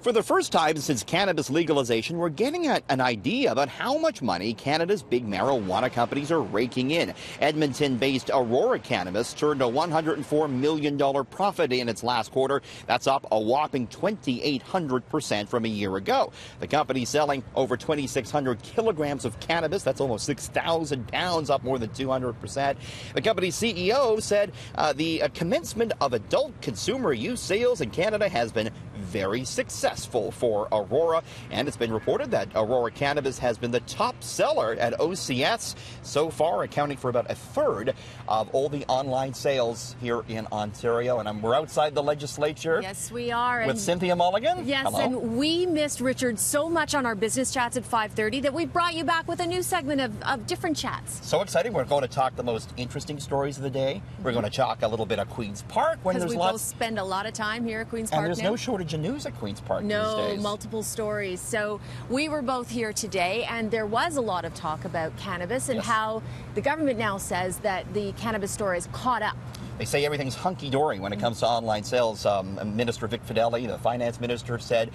For the first time since cannabis legalization, we're getting an idea about how much money Canada's big marijuana companies are raking in. Edmonton-based Aurora Cannabis turned a $104 million profit in its last quarter. That's up a whopping 2,800% from a year ago. The company's selling over 2,600 kilograms of cannabis. That's almost 6,000 pounds, up more than 200%. The company's CEO said the commencement of adult consumer use sales in Canada has been very successful for Aurora, and it's been reported that Aurora Cannabis has been the top seller at OCS so far, accounting for about a third of all the online sales here in Ontario. And we're outside the legislature. Yes, we are. With Cynthia Mulligan. Yes, hello. And we missed Richard so much on our business chats at 5:30 that we brought you back with a new segment of different chats. So exciting. We're going to talk the most interesting stories of the day. We're going to talk a little bit of Queen's Park when there's lots. Because we both spend a lot of time here at Queen's Park. And there's no shortage of news at Queen's Park these days. No, multiple stories. So we were both here today, and there was a lot of talk about cannabis and how the government now says that the cannabis store is caught up. They say everything's hunky-dory when it comes to online sales. Minister Vic Fedeli, the finance minister, said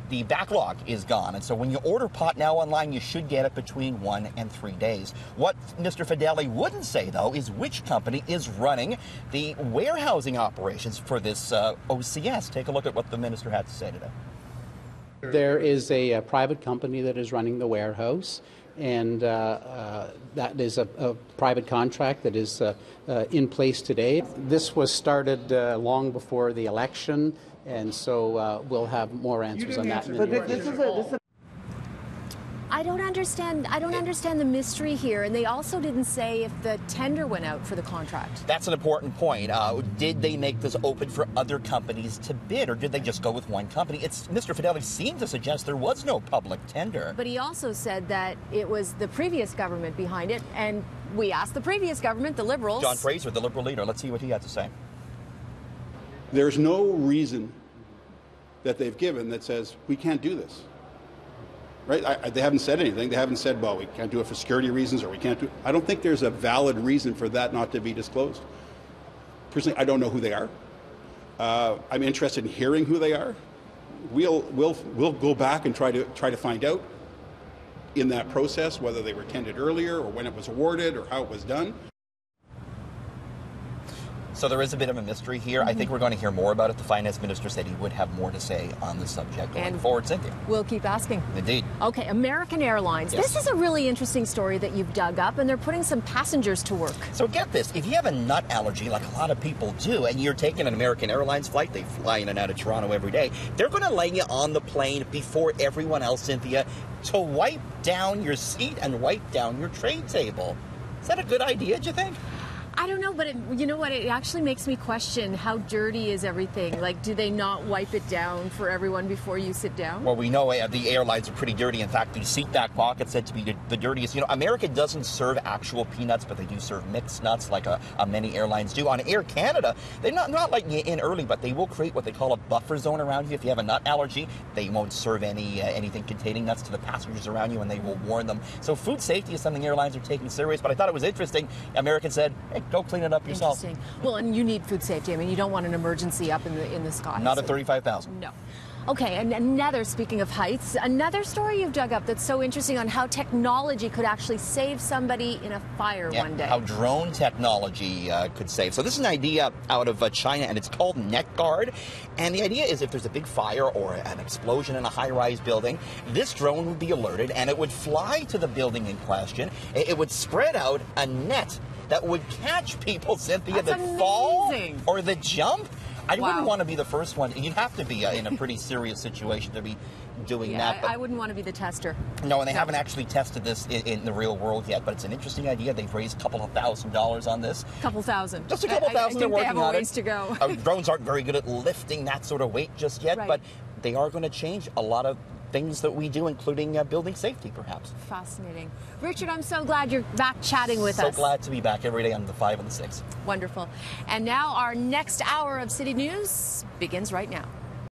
the backlog is gone. And so when you order pot now online, you should get it between 1 and 3 days. What Mr. Fedeli wouldn't say, though, is which company is running the warehousing operations for this OCS. Take a look at what the minister had to say today. There is a private company that is running the warehouse, and that is a private contract that is in place today. This was started long before the election, and so we'll have more answers on that. I don't understand the mystery here, and they also didn't say if the tender went out for the contract. That's an important point. Did they make this open for other companies to bid, or did they just go with one company? Mr. Fedeli seemed to suggest there was no public tender. But he also said that it was the previous government behind it, and we asked the previous government, the Liberals. John Fraser, the Liberal leader. Let's see what he had to say. There's no reason that they've given that says we can't do this. Right? They haven't said anything. They haven't said, well, we can't do it for security reasons, or we can't do it. I don't think there's a valid reason for that not to be disclosed. Personally, I don't know who they are. I'm interested in hearing who they are. We'll go back and try to find out in that process whether they were tendered earlier, or when it was awarded, or how it was done. So there is a bit of a mystery here. I think we're going to hear more about it. The finance minister said he would have more to say on the subject going forward. Cynthia. We'll keep asking. Indeed. Okay, American Airlines. Yes. This is a really interesting story that you've dug up, and they're putting some passengers to work. So get this. If you have a nut allergy, like a lot of people do, and you're taking an American Airlines flight, they fly in and out of Toronto every day, they're going to lay you on the plane before everyone else, Cynthia, to wipe down your seat and wipe down your tray table. Is that a good idea, do you think? I don't know, but you know what? It actually makes me question how dirty is everything. Like, do they not wipe it down for everyone before you sit down? Well, we know the airlines are pretty dirty. In fact, the seat back pocket said to be the dirtiest. You know, America doesn't serve actual peanuts, but they do serve mixed nuts like many airlines do. On Air Canada, they're not letting you in early, but they will create what they call a buffer zone around you. If you have a nut allergy, they won't serve anything containing nuts to the passengers around you, and they will warn them. So food safety is something airlines are taking serious, but I thought it was interesting. Americans said, hey, go clean it up yourself. Interesting. Well, and you need food safety. I mean, you don't want an emergency up in the sky. Not at 35,000. No. Okay, and speaking of heights, another story you've dug up that's so interesting on how technology could actually save somebody in a fire one day. How drone technology could save. So this is an idea out of China, and it's called NetGuard. And the idea is if there's a big fire or an explosion in a high-rise building, this drone would be alerted, and it would fly to the building in question. It would spread out a net that would catch people, Cynthia, That's that fall amazing. or that jump. I wouldn't want to be the first one. You'd have to be in a pretty serious situation to be doing that. But I wouldn't want to be the tester. No, and they haven't actually tested this in the real world yet, but it's an interesting idea. They've raised a couple of $1,000s on this. Couple thousand. Just a couple thousand. They're working on it. They have a ways to go. Drones aren't very good at lifting that sort of weight just yet, but they are going to change a lot of things that we do, including building safety, perhaps. Fascinating. Richard, I'm so glad you're back chatting with us. So glad to be back every day on the 5 and the 6. Wonderful. And now our next hour of City News begins right now.